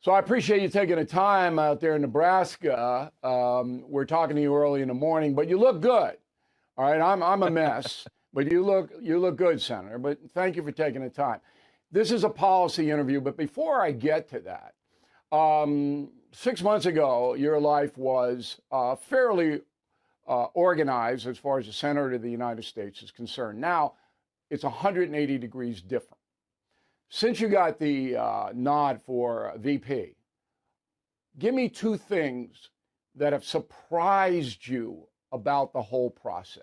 So I appreciate you taking the time out there in Nebraska. We're talking to you early in the morning, but you look good. All right, I'm a mess, but you look good, Senator. But thank you for taking the time. This is a policy interview, but before I get to that, 6 months ago, your life was fairly organized as far as the Senator of the United States is concerned. Now it's 180 degrees different. Since you got the nod for VP, give me two things that have surprised you about the whole process.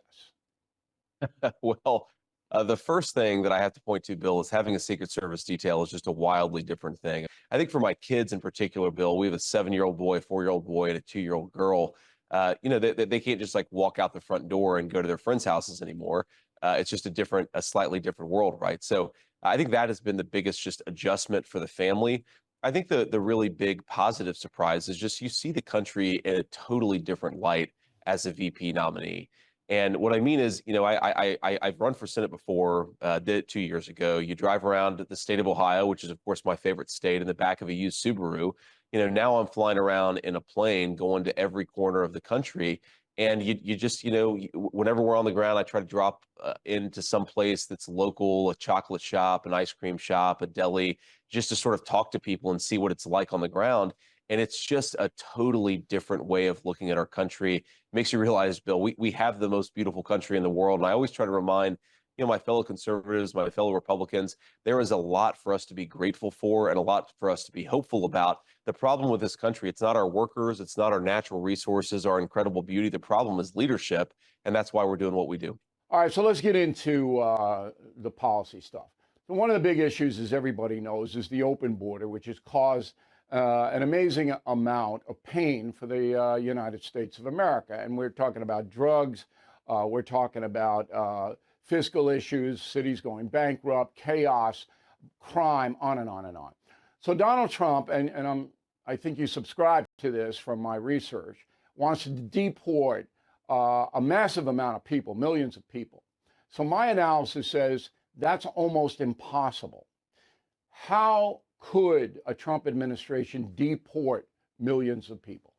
Well, the first thing that I have to point to, Bill, is having a Secret Service detail is just a wildly different thing. I think for my kids in particular, Bill, we have a 7-year-old boy, a 4-year-old boy, and a 2-year-old girl. They can't just like walk out the front door and go to their friends' houses anymore. It's just a slightly different world, right? So I think that has been the biggest just adjustment for the family. I think the really big positive surprise is just you see the country in a totally different light as a VP nominee. And what I mean is, I've run for Senate before, did it 2 years ago. You drive around the state of Ohio, which is, of course, my favorite state, in the back of a used Subaru. Now I'm flying around in a plane going to every corner of the country. And you just, whenever we're on the ground, I try to drop into some place that's local, a chocolate shop, an ice cream shop, a deli, just to sort of talk to people and see what it's like on the ground. And it's just a totally different way of looking at our country. It makes you realize, Bill, we have the most beautiful country in the world. And I always try to remind, my fellow conservatives, my fellow Republicans, there is a lot for us to be grateful for and a lot for us to be hopeful about. The problem with this country, it's not our workers, it's not our natural resources, our incredible beauty. The problem is leadership, and that's why we're doing what we do. All right, so let's get into the policy stuff. So one of the big issues, as everybody knows, is the open border, which has caused an amazing amount of pain for the United States of America. And we're talking about drugs, we're talking about fiscal issues, cities going bankrupt, chaos, crime, on and on and on. So Donald Trump, and I think you subscribe to this from my research, wants to deport a massive amount of people, millions of people. So my analysis says that's almost impossible. How could a Trump administration deport millions of people?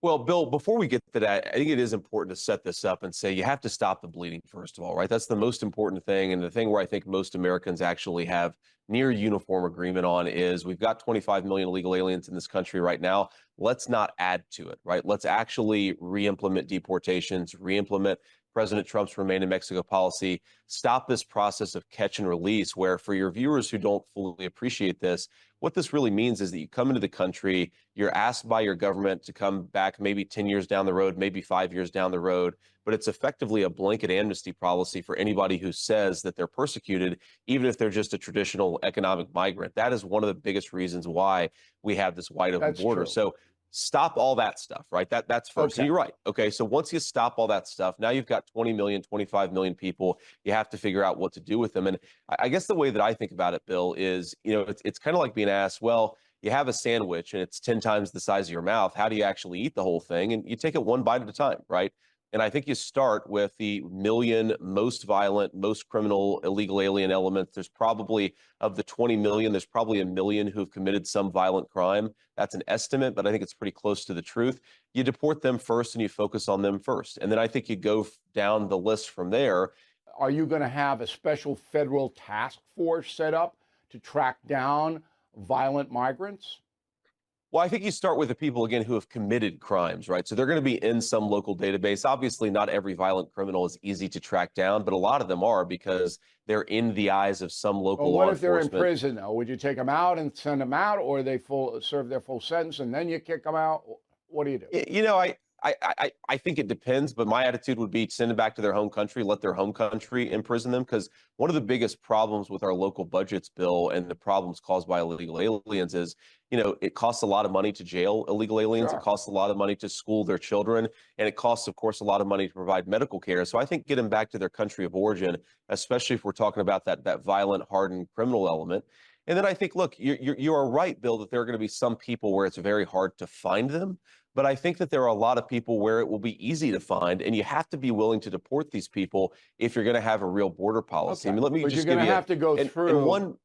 Well, Bill, before we get to that, I think it is important to set this up and say you have to stop the bleeding, first of all, right? That's the most important thing. And the thing where I think most Americans actually have near uniform agreement on is we've got 25 million illegal aliens in this country right now. Let's not add to it, right? Let's actually re-implement deportations, re-implement President Trump's Remain in Mexico policy, stop this process of catch and release, where for your viewers who don't fully appreciate this, what this really means is that you come into the country, you're asked by your government to come back maybe 10 years down the road, maybe 5 years down the road, but it's effectively a blanket amnesty policy for anybody who says that they're persecuted, even if they're just a traditional economic migrant. That is one of the biggest reasons why we have this wide open border. True. So stop all that stuff, right? That's first. Okay. So you're right. Okay. So once you stop all that stuff, now you've got 20 million, 25 million people. You have to figure out what to do with them. And I guess the way that I think about it, Bill, is, it's kind of like being asked, well, you have a sandwich and it's 10 times the size of your mouth. How do you actually eat the whole thing? And you take it one bite at a time, right? And I think you start with the million most violent, most criminal, illegal alien elements. There's probably, of the 20 million, there's probably 1 million who've committed some violent crime. That's an estimate, but I think it's pretty close to the truth. You deport them first and you focus on them first. And then I think you go down the list from there. Are you going to have a special federal task force set up to track down violent migrants? Well, I think you start with the people, again, who have committed crimes, right? So they're going to be in some local database. Obviously, not every violent criminal is easy to track down, but a lot of them are because they're in the eyes of some local law enforcement. What if they're in prison, though? Would you take them out and send them out, or they serve their full sentence and then you kick them out? What do you do? I think it depends, but my attitude would be send them back to their home country, let their home country imprison them, because one of the biggest problems with our local budgets, Bill, and the problems caused by illegal aliens is, it costs a lot of money to jail illegal aliens. Sure. It costs a lot of money to school their children, and it costs, of course, a lot of money to provide medical care. So I think get them back to their country of origin, especially if we're talking about that violent, hardened criminal element. And then I think, look, you are right, Bill, that there are going to be some people where it's very hard to find them. But I think that there are a lot of people where it will be easy to find, and you have to be willing to deport these people if you're going to have a real border policy. Okay. I mean, let me but just you're give going you to have to go through.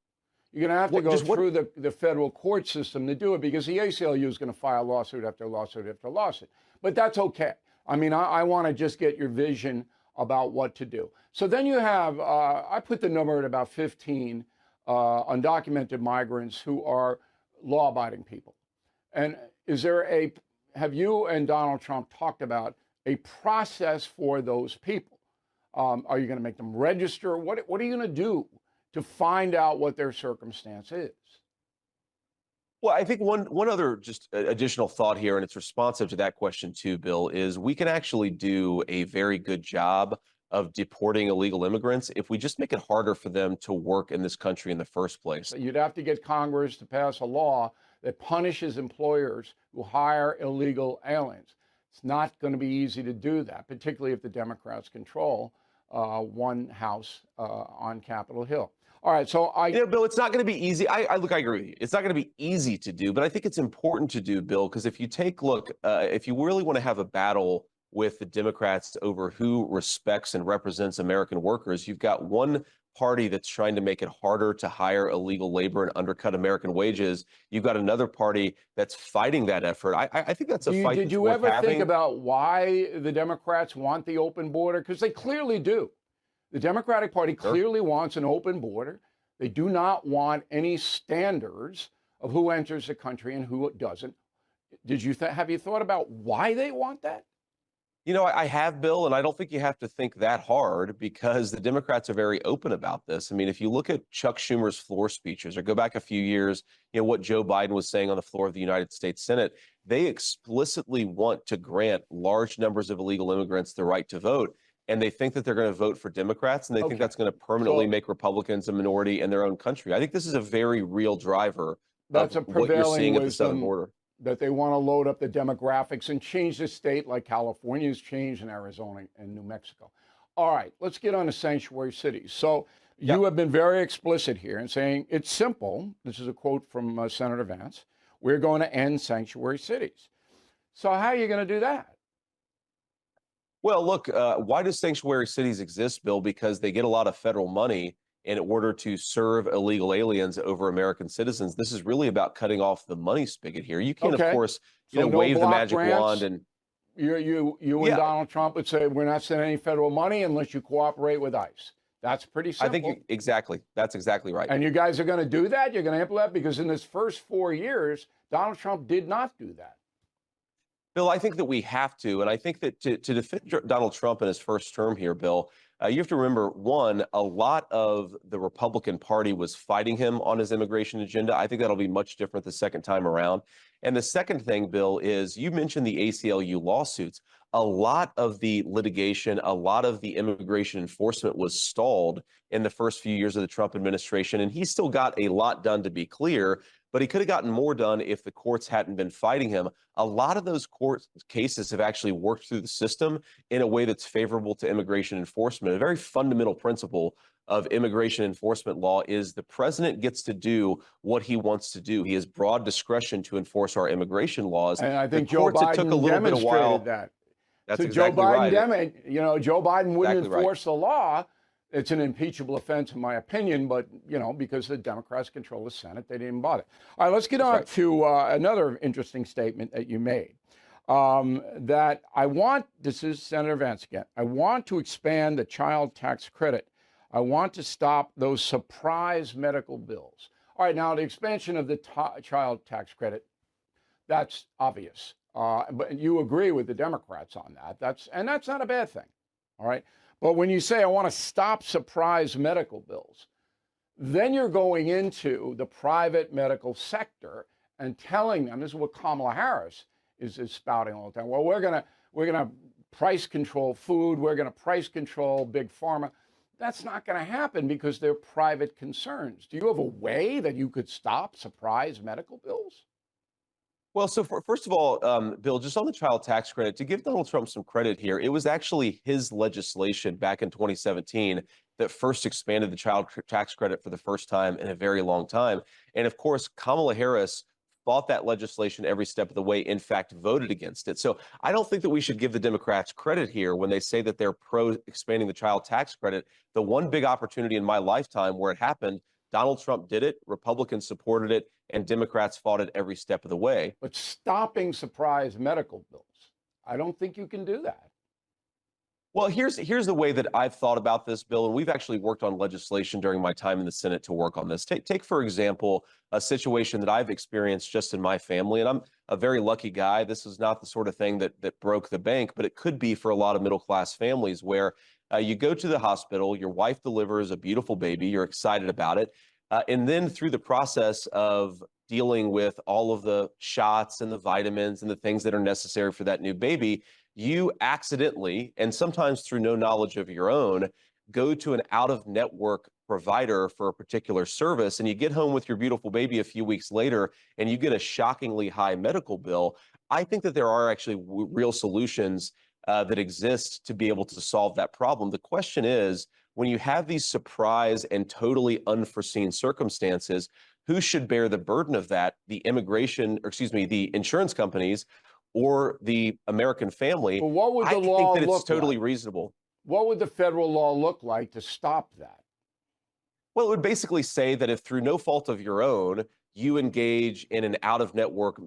You're going to have to What, go just what? through the federal court system to do it because the ACLU is going to file lawsuit after lawsuit after lawsuit. But that's okay. I mean, I want to just get your vision about what to do. So then you have, I put the number at about 15 undocumented migrants who are law-abiding people. And have you and Donald Trump talked about a process for those people? Are you going to make them register? What are you going to do to find out what their circumstance is? Well, I think one other just additional thought here, and it's responsive to that question too, Bill, is we can actually do a very good job of deporting illegal immigrants if we just make it harder for them to work in this country in the first place. You'd have to get Congress to pass a law that punishes employers who hire illegal aliens. It's not going to be easy to do that, particularly if the Democrats control one house on Capitol Hill. All right, so Bill, it's not going to be easy. I agree with you. It's not going to be easy to do, but I think it's important to do, Bill, because if you take a look, if you really want to have a battle with the Democrats over who respects and represents American workers, you've got one party that's trying to make it harder to hire illegal labor and undercut American wages. You've got another party that's fighting that effort. I think that's a fight. Did you ever think about why the Democrats want the open border? Because they clearly do. The Democratic Party clearly wants an open border. They do not want any standards of who enters the country and who doesn't. Have you thought about why they want that? I have, Bill, and I don't think you have to think that hard because the Democrats are very open about this. I mean, if you look at Chuck Schumer's floor speeches or go back a few years, what Joe Biden was saying on the floor of the United States Senate, they explicitly want to grant large numbers of illegal immigrants the right to vote. And they think that they're going to vote for Democrats, and they think that's going to permanently make Republicans a minority in their own country. I think this is a very real driver of what you're seeing at the southern border. That they want to load up the demographics and change the state like California's changed in Arizona and New Mexico. All right, let's get on to sanctuary cities. So you have been very explicit here in saying it's simple. This is a quote from Senator Vance. We're going to end sanctuary cities. So how are you going to do that? Well, look, why do sanctuary cities exist, Bill? Because they get a lot of federal money in order to serve illegal aliens over American citizens. This is really about cutting off the money spigot here. You can't, of course, wave the magic wand and you and Donald Trump would say we're not sending any federal money unless you cooperate with ICE. That's pretty simple. I think exactly. That's exactly right. And you guys are going to do that? You're going to implement because in this first 4 years, Donald Trump did not do that. Bill, I think that we have to, and I think that to defend Donald Trump in his first term here, Bill, you have to remember, one, a lot of the Republican Party was fighting him on his immigration agenda. I think that'll be much different the second time around. And the second thing, Bill, is you mentioned the ACLU lawsuits. A lot of the litigation, a lot of the immigration enforcement was stalled in the first few years of the Trump administration, and he still got a lot done, to be clear. But he could have gotten more done if the courts hadn't been fighting him. A lot of those court cases have actually worked through the system in a way that's favorable to immigration enforcement. A very fundamental principle of immigration enforcement law is the president gets to do what he wants to do. He has broad discretion to enforce our immigration laws. And I think Joe Biden demonstrated that. That's so exactly right. Joe Biden wouldn't Exactly enforce the law. It's an impeachable offense, in my opinion, but, because the Democrats control the Senate, they didn't bother. All right, let's get on to another interesting statement that you made. This is Senator Vance again, I want to expand the child tax credit. I want to stop those surprise medical bills. All right, now the expansion of the child tax credit, that's obvious. But you agree with the Democrats on that. That's not a bad thing. All right. But when you say, I want to stop surprise medical bills, then you're going into the private medical sector and telling them, this is what Kamala Harris is spouting all the time. Well, we're gonna price control food. We're going to price control big pharma. That's not going to happen because they're private concerns. Do you have a way that you could stop surprise medical bills? Well, so first of all, Bill, just on the child tax credit, to give Donald Trump some credit here, it was actually his legislation back in 2017 that first expanded the child tax credit for the first time in a very long time. And of course, Kamala Harris fought that legislation every step of the way, in fact, voted against it. So I don't think that we should give the Democrats credit here when they say that they're pro expanding the child tax credit. The one big opportunity in my lifetime where it happened, Donald Trump did it, Republicans supported it, and Democrats fought it every step of the way. But stopping surprise medical bills, I don't think you can do that. Well, here's the way that I've thought about this, Bill, and we've actually worked on legislation during my time in the Senate to work on this. Take for example, a situation that I've experienced just in my family, and I'm a very lucky guy. This is not the sort of thing that broke the bank, but it could be for a lot of middle-class families where you go to the hospital, your wife delivers a beautiful baby, you're excited about it, and then through the process of dealing with all of the shots and the vitamins and the things that are necessary for that new baby, you accidentally, and sometimes through no knowledge of your own, go to an out-of-network provider for a particular service, and you get home with your beautiful baby a few weeks later, and you get a shockingly high medical bill. I think that there are actually real solutions that exist to be able to solve that problem. The question is, when you have these surprise and totally unforeseen circumstances, who should bear the burden of that? The insurance companies or the American family? But what would the I law think that it's look totally like? reasonable. What would the federal law look like to stop that? Well, it would basically say that if through no fault of your own, you engage in an out-of-network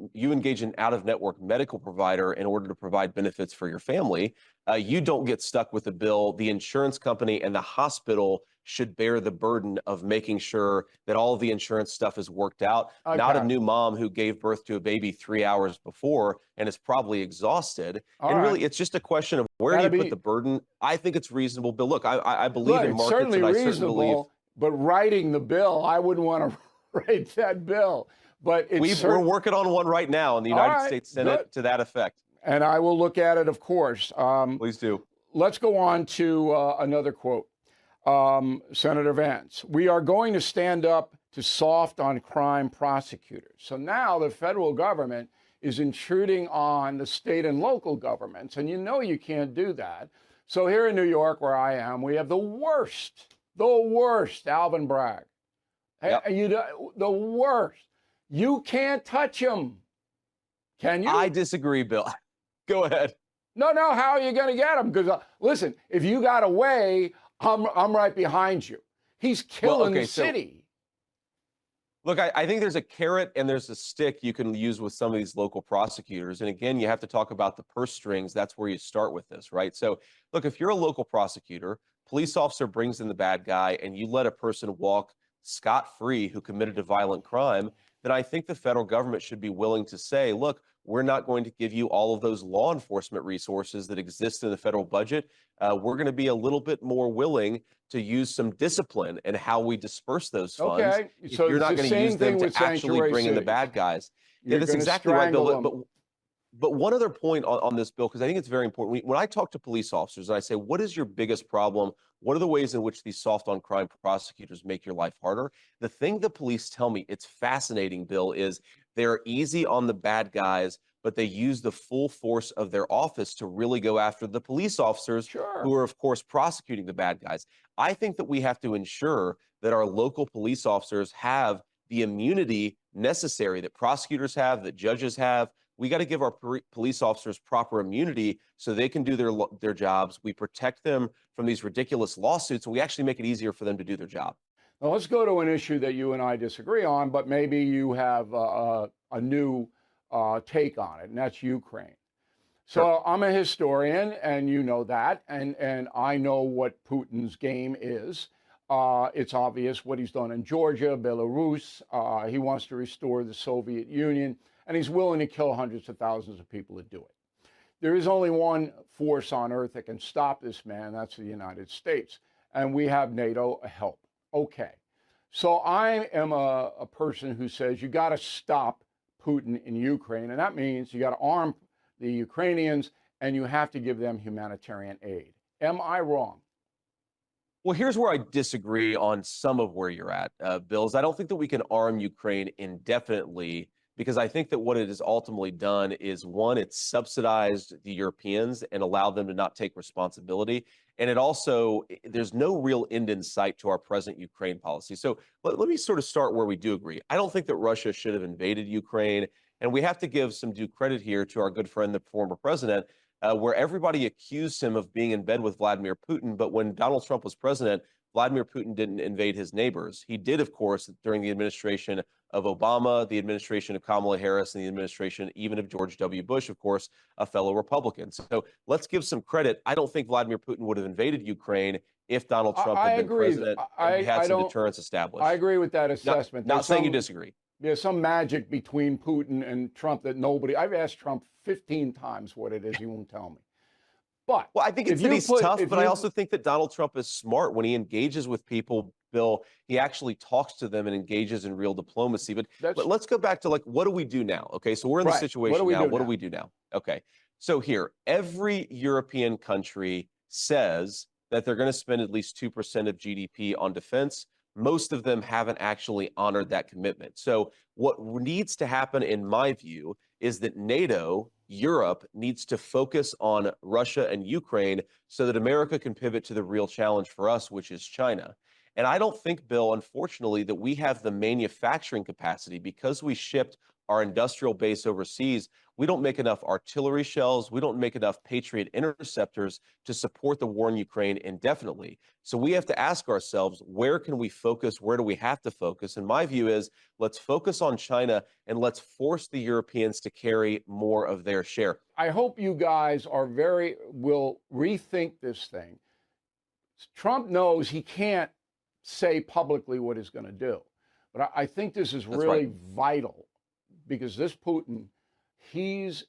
medical provider in order to provide benefits for your family, you don't get stuck with the bill. The insurance company and the hospital should bear the burden of making sure that all of the insurance stuff is worked out. Not a Okay. new mom who gave birth to a baby 3 hours before and is probably exhausted. All And right. really, it's just a question of where do Gotta you put be. the burden? I think it's reasonable, Bill. Look, I believe Look, in it's markets, certainly and I certainly believe. reasonable, but writing the bill, I wouldn't want to write that bill. But it's We're working on one right now in the all United right, States Senate good. to that effect. And I will look at it, of course. Please do. Let's go on to another quote. Senator Vance, we are going to stand up to soft on crime prosecutors. So now the federal government is intruding on the state and local governments, and you know you can't do that. So here in New York, where I am, we have the worst Alvin Bragg. Yep. The worst. You can't touch him. Can you? I disagree, Bill. Go ahead. No, how are you going to get him? Because listen, if you got away, I'm right behind you. He's killing the city. Look, I think there's a carrot and there's a stick you can use with some of these local prosecutors. And again, you have to talk about the purse strings. That's where you start with this, right? So look, if you're a local prosecutor, police officer brings in the bad guy, and you let a person walk scot-free who committed a violent crime, then I think the federal government should be willing to say, look, we're not going to give you all of those law enforcement resources that exist in the federal budget. We're going to be a little bit more willing to use some discipline in how we disperse those funds. Okay, so you're not going to use them to actually bring in the bad guys. Yeah, that's exactly right, Bill. But one other point on this, Bill, because I think it's very important. When I talk to police officers and I say, what is your biggest problem? What are the ways in which these soft on crime prosecutors make your life harder? The thing the police tell me, it's fascinating, Bill, is they're easy on the bad guys, but they use the full force of their office to really go after the police officers who are, of course, prosecuting the bad guys. I think that we have to ensure that our local police officers have the immunity necessary that prosecutors have, that judges have. We got to give our police officers proper immunity so they can do their jobs. We protect them from these ridiculous lawsuits, and we actually make it easier for them to do their job. Now let's go to an issue that you and I disagree on, but maybe you have a new take on it, and that's Ukraine. So Sure. I'm a historian, and you know that, and I know what Putin's game is. It's obvious what he's done in Georgia, Belarus. He wants to restore the Soviet Union, and he's willing to kill hundreds of thousands of people to do it. There is only one force on earth that can stop this man. That's the United States, and we have NATO help. Okay, so I am a person who says you got to stop Putin in Ukraine, and that means you got to arm the Ukrainians and you have to give them humanitarian aid. Am I wrong? Well, here's where I disagree on some of where you're at, Bill. Is I don't think that we can arm Ukraine indefinitely, because I think that what it has ultimately done is, one, it's subsidized the Europeans and allowed them to not take responsibility. And it also, there's no real end in sight to our present Ukraine policy. So let me sort of start where we do agree. I don't think that Russia should have invaded Ukraine. And we have to give some due credit here to our good friend, the former president, where everybody accused him of being in bed with Vladimir Putin. But when Donald Trump was president, Vladimir Putin didn't invade his neighbors. He did, of course, during the administration of Obama, the administration of Kamala Harris, and the administration even of George W. Bush, of course, a fellow Republican. So let's give some credit. I don't think Vladimir Putin would have invaded Ukraine if Donald Trump I had been agree. president and had some deterrence established. I agree with that Not, assessment. not saying you disagree. There's some magic between Putin and Trump that nobody. I've asked Trump 15 times what it is. He won't tell me. But well, I think it's that he's tough, but I also think that Donald Trump is smart when he engages with people. Bill, he actually talks to them and engages in real diplomacy. But let's go back to, like, what do we do now? Okay, so we're in the situation now. What do we do now? Okay, so here, every European country says that they're going to spend at least 2% of GDP on defense. Most of them haven't actually honored that commitment. So what needs to happen, in my view, is that NATO, Europe, needs to focus on Russia and Ukraine so that America can pivot to the real challenge for us, which is China. And I don't think, Bill, unfortunately, that we have the manufacturing capacity because we shipped our industrial base overseas. We don't make enough artillery shells. We don't make enough Patriot interceptors to support the war in Ukraine indefinitely. So we have to ask ourselves, where can we focus? Where do we have to focus? And my view is, let's focus on China and let's force the Europeans to carry more of their share. I hope you guys will rethink this thing. Trump knows he can't say publicly what he's going to do. But I think this is really vital because this Putin, he's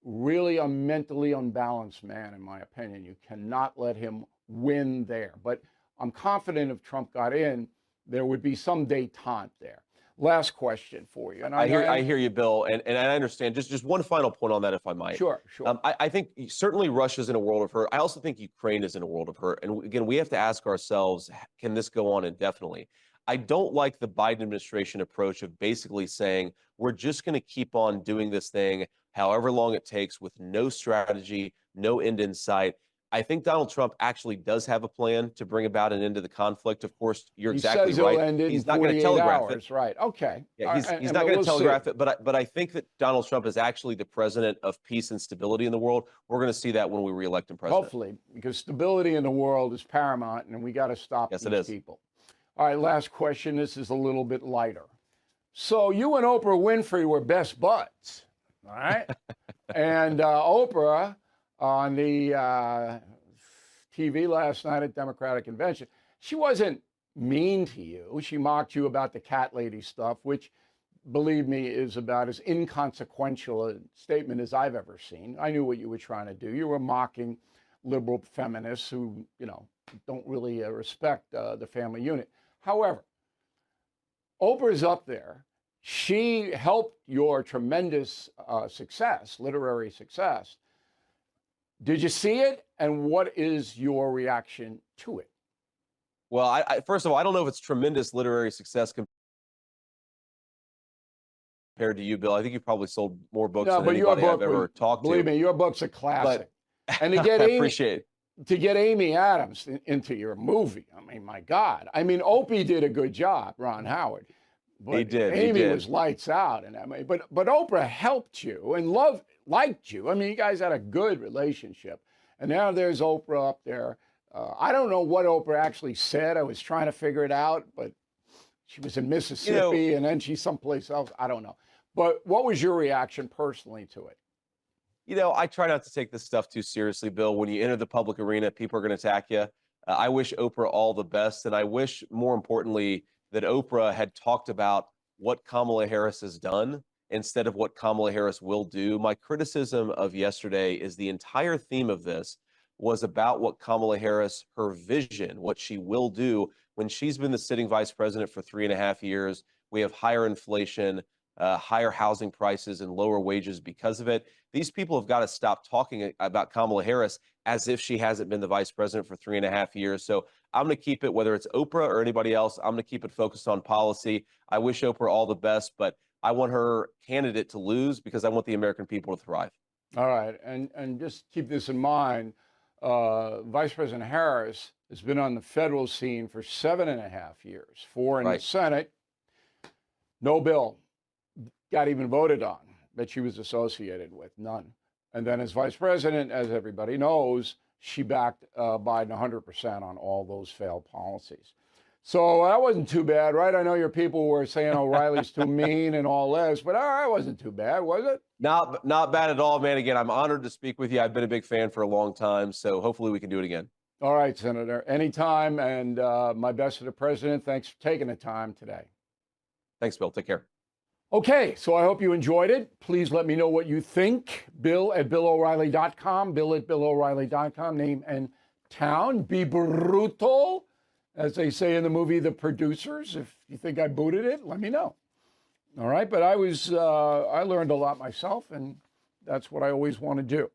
really a mentally unbalanced man, in my opinion. You cannot let him win there. But I'm confident if Trump got in, there would be some détente there. Last question for you. And I hear you, Bill, and I understand. Just one final point on that, if I might. Sure. I think certainly Russia's in a world of hurt. I also think Ukraine is in a world of hurt. And again, we have to ask ourselves, can this go on indefinitely? I don't like the Biden administration approach of basically saying, we're just going to keep on doing this thing however long it takes with no strategy, no end in sight. I think Donald Trump actually does have a plan to bring about an end to the conflict. Of course, you're exactly right. He's not going to telegraph it. Right. Okay. Yeah, he's not going to telegraph it. But I think that Donald Trump is actually the president of peace and stability in the world. We're going to see that when we reelect him president. Hopefully, because stability in the world is paramount, and we got to stop these people. All right. Last question. This is a little bit lighter. So you and Oprah Winfrey were best buds. All right. And Oprah, on the TV last night at Democratic Convention, she wasn't mean to you. She mocked you about the cat lady stuff, which, believe me, is about as inconsequential a statement as I've ever seen. I knew what you were trying to do. You were mocking liberal feminists who, don't really respect the family unit. However, Oprah's up there. She helped your tremendous success, literary success. Did you see it? And what is your reaction to it? Well, I first of all, I don't know if it's tremendous literary success compared to you, Bill. I think you probably sold more books than anybody I've ever talked to. Believe me, your book's a classic. And to get Amy Adams into your movie, I mean, my God. I mean, Opie did a good job, Ron Howard. But he did. Amy was lights out in that movie. But Oprah helped you and liked you. I mean, you guys had a good relationship. And now there's Oprah up there. I don't know what Oprah actually said. I was trying to figure it out, but she was in Mississippi and then she's someplace else. I don't know. But what was your reaction personally to it? I try not to take this stuff too seriously, Bill. When you enter the public arena, people are going to attack you. I wish Oprah all the best. And I wish, more importantly, that Oprah had talked about what Kamala Harris has done instead of what Kamala Harris will do. My criticism of yesterday is the entire theme of this was about what Kamala Harris, her vision, what she will do when she's been the sitting vice president for 3.5 years. We have higher inflation, higher housing prices, and lower wages because of it. These people have got to stop talking about Kamala Harris as if she hasn't been the vice president for 3.5 years. So I'm going to keep it, whether it's Oprah or anybody else, I'm going to keep it focused on policy. I wish Oprah all the best, but I want her candidate to lose because I want the American people to thrive. All right. And just keep this in mind. Vice President Harris has been on the federal scene for 7.5 years, 4 in the Senate. No bill got even voted on that she was associated with, none. And then as vice president, as everybody knows, she backed Biden 100% on all those failed policies. So that wasn't too bad, right? I know your people were saying O'Reilly's too mean and all this, but that wasn't too bad, was it? Not bad at all, man. Again, I'm honored to speak with you. I've been a big fan for a long time, so hopefully we can do it again. All right, Senator, anytime, and my best to the president. Thanks for taking the time today. Thanks, Bill. Take care. Okay, so I hope you enjoyed it. Please let me know what you think. Bill@BillO'Reilly.com, Bill@BillO'Reilly.com, name and town. Be brutal, as they say in the movie The Producers. If you think I booted it, let me know. All right, but I learned a lot myself, and that's what I always want to do.